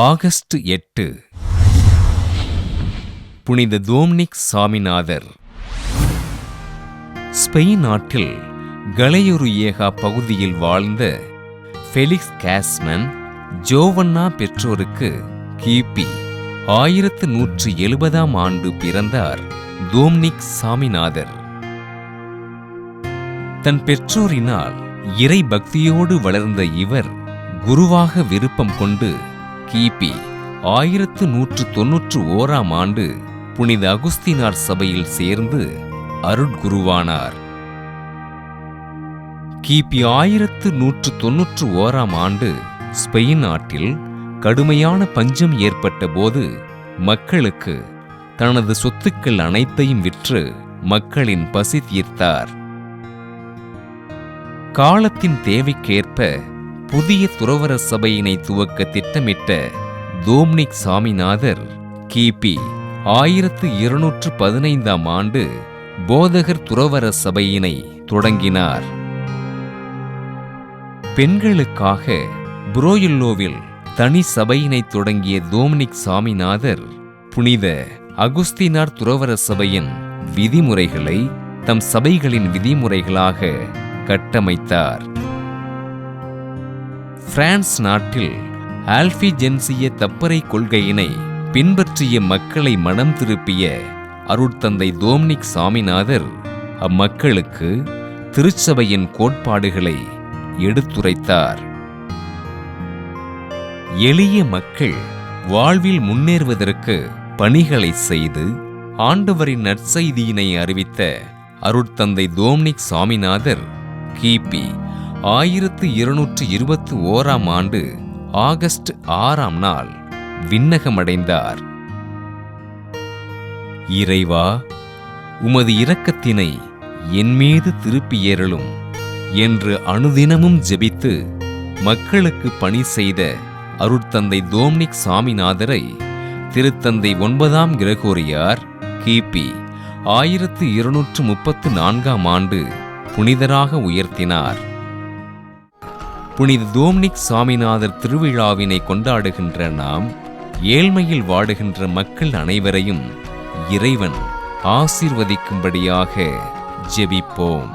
August 8 புனித Dominic Saminathar. Spain நாட்டில் கலையுரியேகா பகுதியில் வாழ்ந்த ஃபெலிக்ஸ் காஸ்மன் ஜோவன்னா பெற்றோருக்கு கிபி 1170 ஆண்டு பிறந்தார் தோம்னிக் சாமிநாதர். தன் பெற்றோரினால் இறை பக்தியோடு வளர்ந்த இவர் குருவாக விருப்பம் கொண்டு கிபி 1191 ஆண்டு புனித அகுஸ்தினார் சபையில் சேர்ந்து அருட்குருவானார். கிபி 1191 ஆண்டு ஸ்பெயின் நாட்டில் கடுமையான பஞ்சம் ஏற்பட்ட போது மக்களுக்கு தனது சொத்துக்கள் அனைத்தையும் விற்று மக்களின் பசி தீர்த்தார். காலத்தின் தேவைக்கேற்ப புதிய துறவற சபையினை துவக்க திட்டமிட்ட தோம்னிக் சாமிநாதர் கிபி 1215 ஆண்டு போதகர் துறவற சபையினை தொடங்கினார். பெண்களுக்காக புரோயுல்லோவில் தனி சபையினை தொடங்கிய தோம்னிக் சாமிநாதர் புனித அகுஸ்தினார் துறவற சபையின் விதிமுறைகளை தம் சபைகளின் விதிமுறைகளாக கட்டமைத்தார். பிரான்ஸ் நாட்டில் ஆல்பிஜென்சிய தப்பறை கொள்கையினை பின்பற்றிய மக்களை மனம் திருப்பிய அருட்தந்தை தோம்னிக் சாமிநாதர் அம்மக்களுக்கு திருச்சபையின் கோட்பாடுகளை எடுத்துரைத்தார். எளிய மக்கள் வாழ்வில் முன்னேறுவதற்கு பணிகளை செய்து ஆண்டவரின் நற்செய்தியினை அறிவித்த அருட்தந்தை தோம்னிக் சாமிநாதர் கிபி 1221 ஆண்டு ஆகஸ்ட் 6 விண்ணகமடைந்தார். இறைவா, உமது இரக்கத்தினை என்மீது திருப்பியேறலும் என்று அனுதினமும் ஜெபித்து மக்களுக்கு பணி செய்த அருட்தந்தை தோம்னிக் சாமிநாதரை திருத்தந்தை 9 கிரகோரியார் கிபி 1234 ஆண்டு புனிதராக உயர்த்தினார். புனித தோம்னிக் சாமிநாதர் திருவிழாவினை கொண்டாடுகின்ற நாம் ஏழ்மையில் வாடுகின்ற மக்கள் அனைவரையும் இறைவன் ஆசீர்வதிக்கும்படியாக ஜெபிப்போம்.